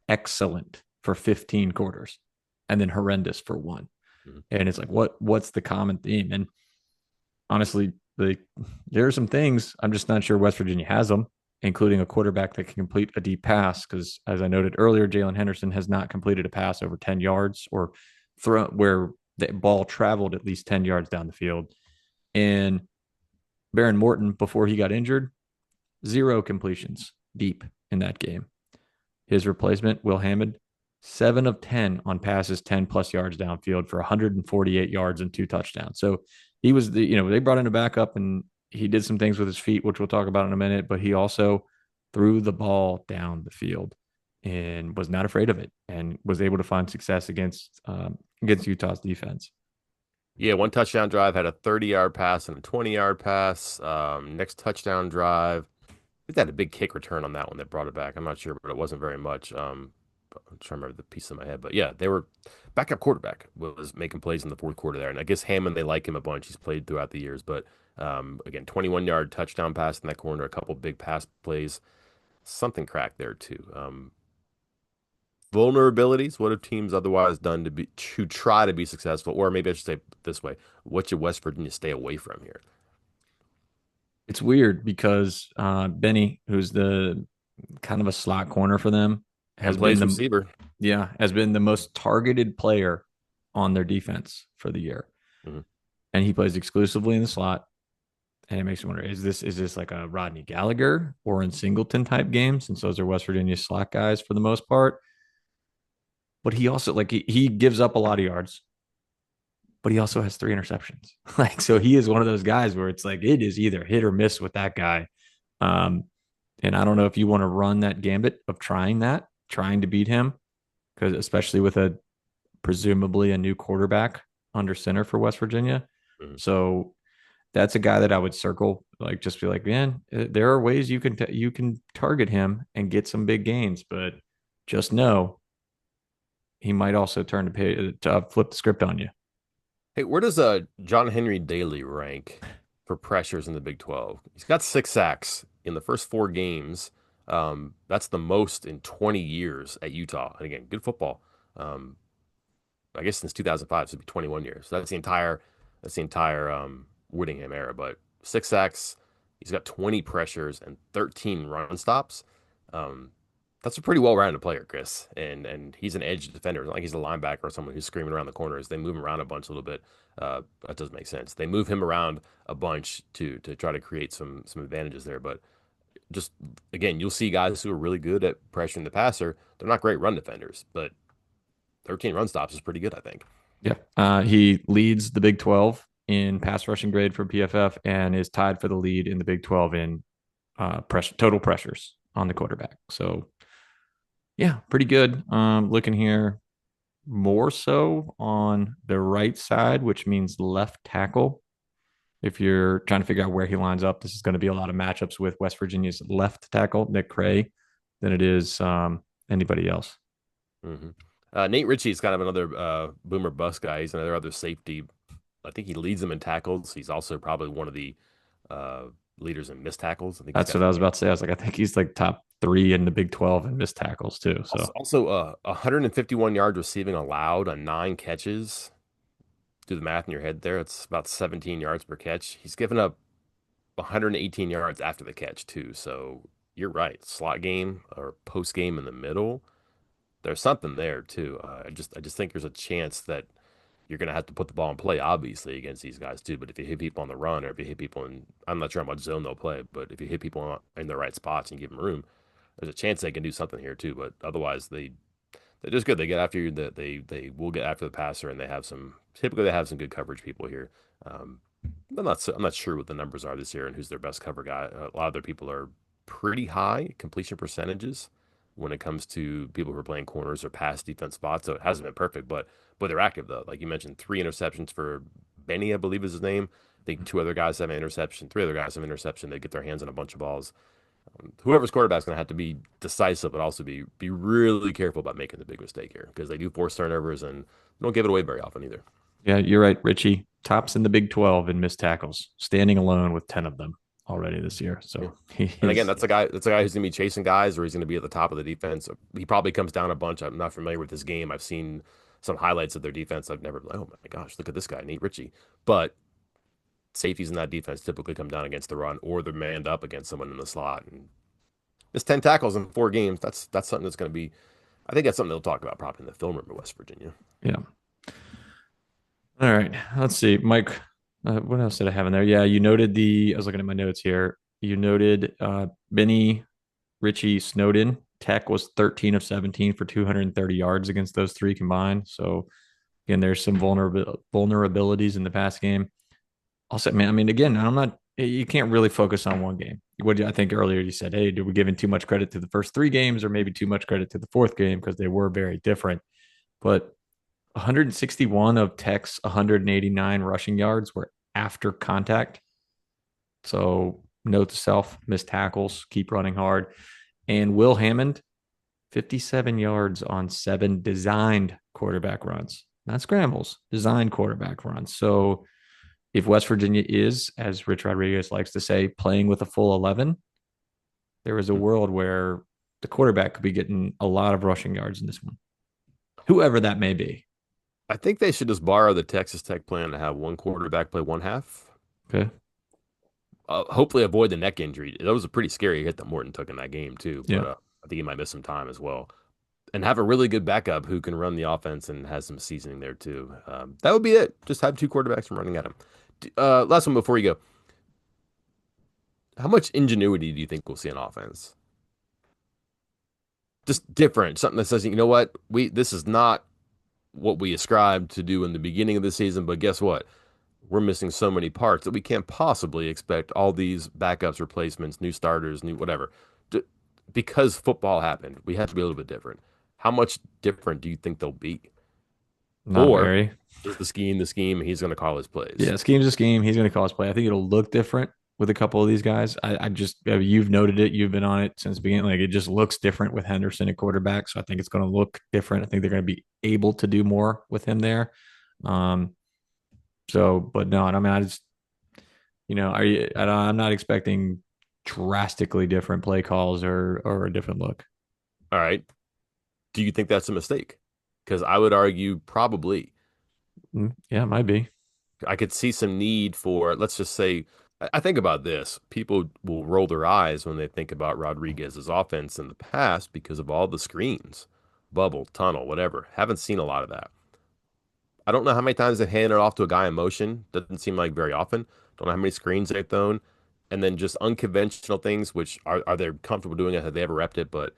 excellent for 15 quarters and then horrendous for one. Mhm. And it's like, what's the common theme? And honestly, there are some things I'm just not sure West Virginia has them, including a quarterback that can complete a deep pass. Because as I noted earlier, Jalen Henderson has not completed a pass over 10 yards or throw where the ball traveled at least 10 yards down the field. And Baron Morton, before he got injured, zero completions deep in that game. his replacement, Will Hammond, 7 of 10 on passes 10 plus yards downfield for 148 yards and 2 touchdowns. So he was they brought in a backup and he did some things with his feet, which we'll talk about in a minute, but he also threw the ball down the field and was not afraid of it and was able to find success against Utah's defense. Yeah, one touchdown drive had a 30-yard pass and a 20-yard pass. Next touchdown drive, I think they had a big kick return on that one that brought it back. I'm not sure, but it wasn't very much. I'm trying to remember the piece in my head, but yeah, they were backup quarterback was making plays in the fourth quarter there, and I guess Hammond they like him a bunch. He's played throughout the years, but again, 21-yard touchdown pass in that corner, a couple big pass plays, something cracked there too. Vulnerabilities. What have teams otherwise done to try to be successful, or maybe I should say it this way: what should West Virginia stay away from here? It's weird because Benny, who's the kind of a slot corner for them, has And been plays the receiver. has been the most targeted player on their defense for the year. Mhm. And he plays exclusively in the slot. And it makes me wonder, is this like a Rodney Gallagher or in Singleton type games? And so those are West Virginia slot guys for the most part. But he also like he gives up a lot of yards, but he also has 3 interceptions. Like so he is one of those guys where it's like it is either hit or miss with that guy. Um, and I don't know if you want to run that gambit of trying to beat him, because especially with a presumably a new quarterback under center for West Virginia. Mhm. So that's a guy that I would circle, like just be like, man, there are ways you can target him and get some big gains, but just know he might also turn to flip the script on you. Hey, where does John Henry Daly rank for pressures in the Big 12? He's got 6 sacks in the first 4 games. That's the most in 20 years at Utah. And again, good football. Um, I guess since 2005, so it'd be 21 years. So that's the entire Whittingham era. But 6 sacks, he's got 20 pressures and 13 run stops. Um, that's a pretty well-rounded player, Chris. And he's an edge defender. It's not like he's a linebacker or someone who's screaming around the corners. They move him around a bunch a little bit. That does make sense. They move him around a bunch to try to create some advantages there. But just again, you'll see guys who are really good at pressuring the passer. They're not great run defenders, but 13 run stops is pretty good, I think. Yeah. He leads the Big 12 in pass rushing grade for PFF and is tied for the lead in the Big 12 in total pressures on the quarterback. So, yeah, pretty good. Looking here more so on the right side, which means left tackle. If you're trying to figure out where he lines up, this is going to be a lot of matchups with West Virginia's left tackle, Nick Cray, than it is anybody else. hmm Nate Ritchie's kind of another boomer bust guy. He's another other safety. I think he leads them in tackles. He's also probably one of the uh, leaders in missed tackles. I think he's That's got what I was about to say. I was like, I think he's like top three in the Big 12 and missed tackles too. So, also 151 yards receiving allowed on 9 catches. Do the math in your head there. It's about 17 yards per catch. He's given up 118 yards after the catch too. So you're right. Slot game or post game in the middle. There's something there too. I just think there's a chance that you're going to have to put the ball in play, obviously, against these guys too. But if you hit people on the run, or if you hit people in, I'm not sure how much zone they'll play, but if you hit people in the right spots and give them room, there's a chance they can do something here too. But otherwise, they're just good. They get after you. They will get after the passer, and they have some good coverage people here. Um, I'm not sure what the numbers are this year and who's their best cover guy. A lot of their people are pretty high completion percentages when it comes to people who are playing corners or pass defense spots. So it hasn't been perfect, but they're active though. Like you mentioned, 3 interceptions for Benny, I believe is his name. I think 2 other guys have an interception. 3 other guys have an interception. They get their hands on a bunch of balls. Whoever's quarterback's going to have to be decisive, but also be really careful about making the big mistake here because they do force turnovers and don't give it away very often either. yeah, you're right, Richie. Tops in the Big 12 in missed tackles, standing alone with 10 of them already this year. Yeah. So he And again, is, that's a guy. That's a guy who's going to be chasing guys, or he's going to be at the top of the defense. He probably comes down a bunch. I'm not familiar with this game. I've seen some highlights of their defense. I've never. Oh my gosh, look at this guy, Nate Ritchie. But safeties in that defense typically come down against the run, or they're manned up against someone in the slot. And it's 10 tackles in 4 games. That's something that's going to be. I think that's something they'll talk about probably in the film room in West Virginia. yeah. All right. Let's see, Mike. What else did I have in there? Yeah, you noted I was looking at my notes here. You noted Benny Richie Snowden Tech was 13 of 17 for 230 yards against those three combined. So again, there's some vulnerabilities in the pass game. Also, man, I mean, again, I'm not. You can't really focus on one game. What I think earlier you said, hey, did we giving too much credit to the first three games, or maybe too much credit to the fourth game because they were very different. But 161 of Tech's 189 rushing yards were after contact. So note to self: miss tackles, keep running hard. And Will Hammond, 57 yards on 7 designed quarterback runs, not scrambles, designed quarterback runs. So if West Virginia is, as Rich Rodriguez likes to say, playing with a full 11, there is a world where the quarterback could be getting a lot of rushing yards in this one, whoever that may be. I think they should just borrow the Texas Tech plan to have one quarterback play one half. Okay. Hopefully avoid the neck injury. That was a pretty scary hit that Morton took in that game too, Yeah. but I think he might miss some time as well. And have a really good backup who can run the offense and has some seasoning there too. That would be it. Just have two quarterbacks from running at him. Last one before you go. How much ingenuity do you think we'll see on offense? Just different, something that says, you know what, this is not what we ascribed to do in the beginning of the season, but guess what? We're missing so many parts that we can't possibly expect all these backups, replacements, new starters, new whatever. Because football happened, we have to be a little bit different. How much different do you think they'll be? Not Or very. is the scheme, and he's going to call his plays? Yeah, scheme's a scheme. He's going to call his play. I think it'll look different with a couple of these guys. I just, you've noted it. You've been on it since the beginning. Like it just looks different with Henderson at quarterback. So I think it's going to look different. I think they're going to be able to do more with him there. Um, so, but no, I mean, I just, I'm not expecting drastically different play calls or a different look. All right. Do you think that's a mistake? Because I would argue probably. Yeah, it might be. I could see some need for, let's just say, I think about this. People will roll their eyes when they think about Rodriguez's offense in the past because of all the screens, bubble, tunnel, whatever. Haven't seen a lot of that. I don't know how many times they've handed it off to a guy in motion. Doesn't seem like very often. Don't know how many screens they've thrown. And then just unconventional things, which are they comfortable doing it? Have they ever repped it? But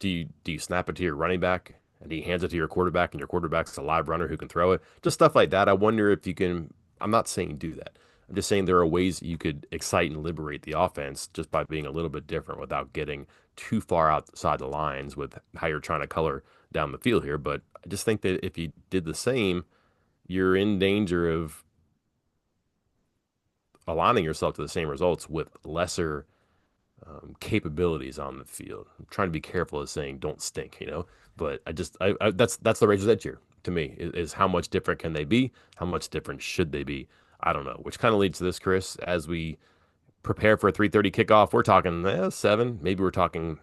do you snap it to your running back and he hands it to your quarterback and your quarterback's a live runner who can throw it? Just stuff like that. I wonder if you can. I'm not saying do that. I'm just saying there are ways you could excite and liberate the offense just by being a little bit different without getting too far outside the lines with how you're trying to color down the field here. But I just think that if you did the same, you're in danger of aligning yourself to the same results with lesser capabilities on the field. I'm trying to be careful of saying don't stink, But that's the Razor's edge here to me is how much different can they be? How much different should they be? I don't know. Which kind of leads to this, Chris, as we prepare for a 3:30 kickoff. We're talking 7. Maybe we're talking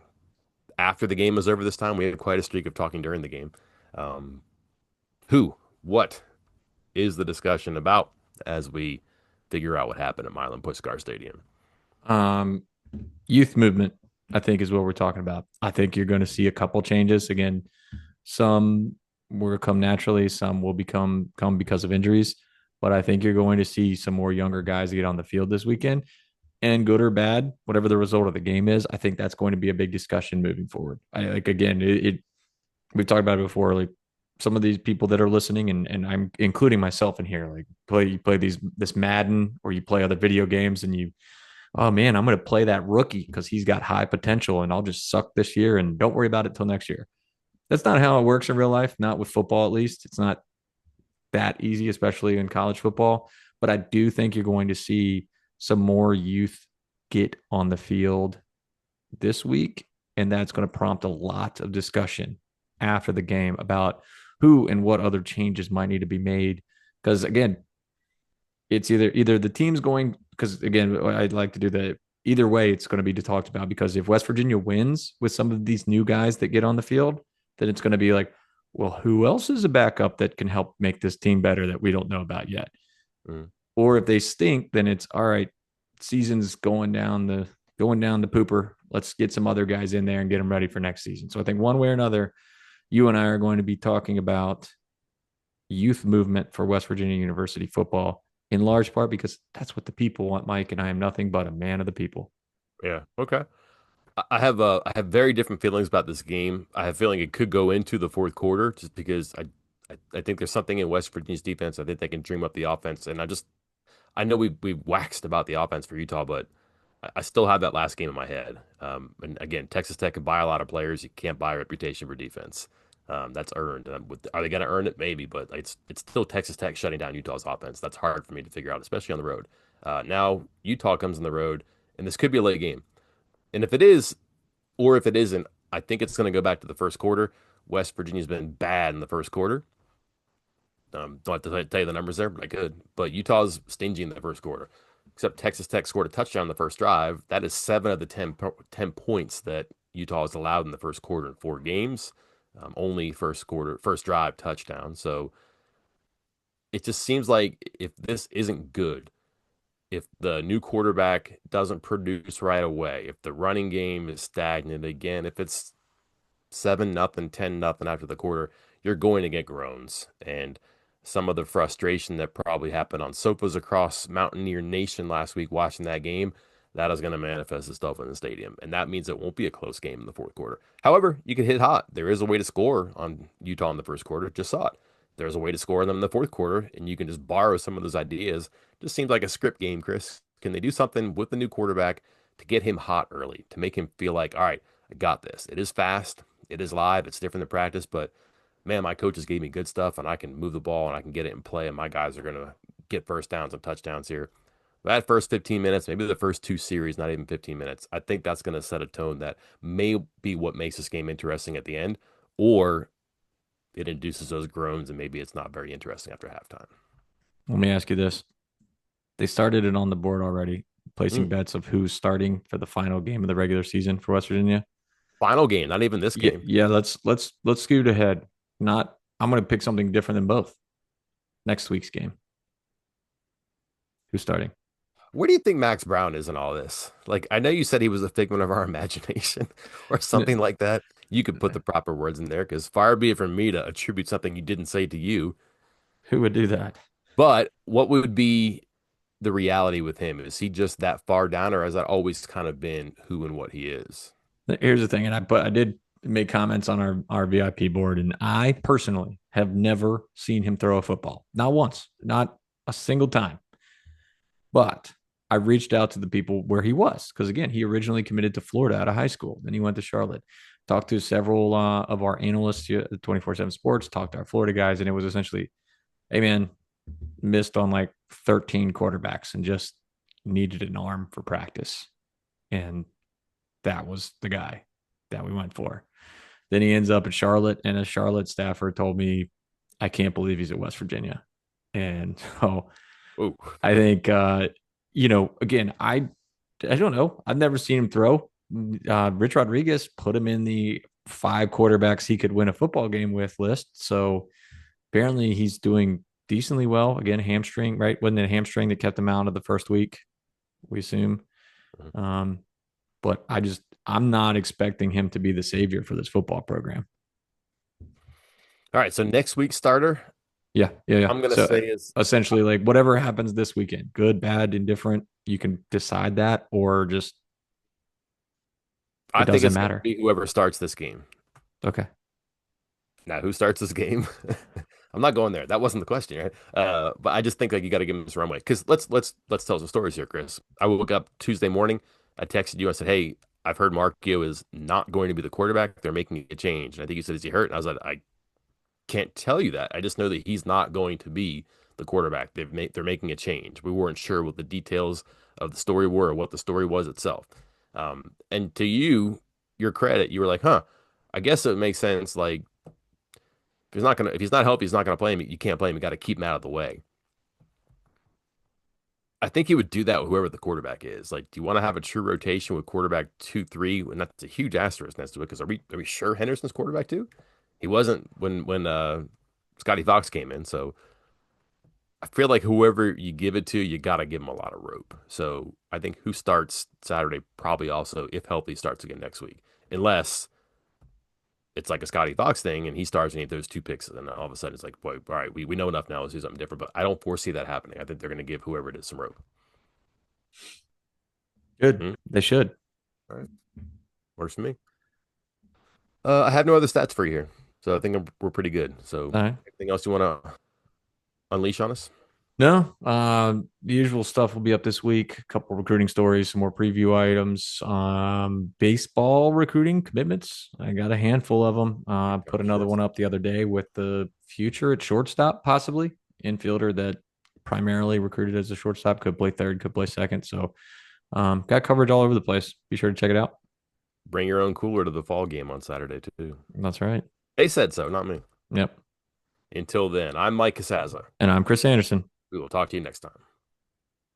after the game is over this time. We had quite a streak of talking during the game. Um, who, what is the discussion about as we figure out what happened at Milan Puskar Stadium? Um, Youth movement, I think, is what we're talking about. I think you're going to see a couple changes. Again, some will come naturally, some will come because of injuries. But I think you're going to see some more younger guys get on the field this weekend. And good or bad, whatever the result of the game is, I think that's going to be a big discussion moving forward. I like again, we've talked about it before. Like some of these people that are listening, and I'm including myself in here, like you play this Madden or you play other video games, and you, oh man, I'm going to play that rookie because he's got high potential, and I'll just suck this year and don't worry about it till next year. That's not how it works in real life. Not with football, at least. It's not that easy, especially in college football. But I do think you're going to see some more youth get on the field this week. And that's going to prompt a lot of discussion after the game about who and what other changes might need to be made. Because again, it's either the team's going, because again, I'd like to do that. Either way, it's going to be talked about because if West Virginia wins with some of these new guys that get on the field, then it's going to be like, well, who else is a backup that can help make this team better that we don't know about yet? Mm. Or if they stink, then it's all right. Season's going down the pooper. Let's get some other guys in there and get them ready for next season. So I think one way or another, you and I are going to be talking about youth movement for West Virginia University football in large part because that's what the people want, Mike, and I am nothing but a man of the people. Yeah. Okay. I have very different feelings about this game. I have a feeling it could go into the fourth quarter just because I think there's something in West Virginia's defense. I think they can dream up the offense, and I know we waxed about the offense for Utah, but I still have that last game in my head. And again, Texas Tech can buy a lot of players. You can't buy a reputation for defense. That's earned. Are they going to earn it? Maybe, but it's still Texas Tech shutting down Utah's offense. That's hard for me to figure out, especially on the road. Now Utah comes on the road, and this could be a late game. And if it is, or if it isn't, I think it's going to go back to the first quarter. West Virginia's been bad in the first quarter. Don't have to tell you the numbers there, but I could. But Utah's stingy in the first quarter. Except Texas Tech scored a touchdown in the first drive. That is 7 of the 10 points that Utah has allowed in the first quarter in 4 games. Only first drive touchdown. So it just seems like if this isn't good, if the new quarterback doesn't produce right away, if the running game is stagnant again, if it's 7-0, 10-0 after the quarter, you're going to get groans. And some of the frustration that probably happened on sofas across Mountaineer Nation last week watching that game, that is going to manifest itself in the stadium. And that means it won't be a close game in the fourth quarter. However, you can hit hot. There is a way to score on Utah in the first quarter. Just saw it. There's a way to score on them in the fourth quarter, and you can just borrow some of those ideas. Just seems like a script game, Chris. Can they do something with the new quarterback to get him hot early, to make him feel like, all right, I got this. It is fast. It is live. It's different than practice, but man, my coaches gave me good stuff and I can move the ball and I can get it in play and my guys are going to get first downs and touchdowns here. That first 15 minutes, maybe the first 2 series, not even 15 minutes, I think that's going to set a tone that may be what makes this game interesting at the end, or it induces those groans and maybe it's not very interesting after halftime. Let me ask you this. They started it on the board already, placing Mm. bets of who's starting for the final game of the regular season for West Virginia. Final game, not even this Yeah, game. yeah, let's scoot ahead. Not I'm gonna pick something different than both. Next week's game. Who's starting? Where do you think Max Brown is in all this? Like, I know you said he was a figment of our imagination or something like that. You could put the proper words in there because far be it from me to attribute something you didn't say to you. Who would do that? But what would be the reality with him? Is he just that far down, or has that always kind of been who and what he is? Here's the thing, and I did make comments on our VIP board, and I personally have never seen him throw a football. Not once, not a single time. But I reached out to the people where he was because again, he originally committed to Florida out of high school. Then he went to Charlotte. Talked to several of our analysts here at 24/7 Sports. Talked to our Florida guys, and it was essentially, "Hey man, missed on like 13 quarterbacks and just needed an arm for practice," and that was the guy that we went for. Then he ends up at Charlotte, and a Charlotte staffer told me, "I can't believe he's at West Virginia," and so Oh, I think again, I don't know. I've never seen him throw. Rich Rodriguez put him in the 5 quarterbacks he could win a football game with list. So apparently he's doing decently well. Again, hamstring, right? Wasn't it a hamstring that kept him out of the first week? We assume. all Um, but I'm not expecting him to be the savior for this football program. right. So next week's starter, Yeah, yeah, yeah. I'm gonna So say is essentially, like whatever happens this weekend, good, bad, indifferent, you can decide that, or just it I think doesn't it's gonna matter. be whoever starts this game. Okay. Now, who starts this game? I'm not going there. That wasn't the question, right? But I just think like you got to give him some runway because let's tell some stories here, Chris. I woke up Tuesday morning. I texted you. I said, "Hey, I've heard Markio is not going to be the quarterback. They're making a change." And I think you said, "Is he hurt?" And I was like, "I can't tell you that. I just know that he's not going to be the quarterback. They're making a change. We weren't sure what the details of the story were or what the story was itself." And to you, your credit, you were like, "Huh." I guess it makes sense. Like if he's not healthy, he's not gonna play him. You can't play him. You got to keep him out of the way. I think he would do that with whoever the quarterback is. Like, do you want to have a true rotation with quarterback 2, 3? And that's a huge asterisk next to it because are we sure Henderson's quarterback too? He wasn't when Scotty Fox came in. So I feel like whoever you give it to, you got to give him a lot of rope. So I think who starts Saturday probably also, if healthy, starts again next week, unless it's like a Scotty Fox thing and he starts and he throws 2 picks and then all of a sudden it's like, boy, all right, we know enough now. Let's do something different. But I don't foresee that happening. I think they're going to give whoever it is some rope. Good. Hmm? They should. All right. Works for me. I have no other stats for you here, so I think we're pretty good. So, All right. anything else you want to unleash on us? No, the usual stuff will be up this week. A couple recruiting stories, some more preview items. Baseball recruiting commitments. I got a handful of them. Oh Put another shit. one up the other day with the future at shortstop, possibly infielder that primarily recruited as a shortstop, could play third, could play second. So, got coverage all over the place. Be sure to check it out. Bring your own cooler to the fall game on Saturday too. That's right. They said so, not me. Yep. Until then, I'm Mike Casaza. And I'm Chris Anderson. We will talk to you next time.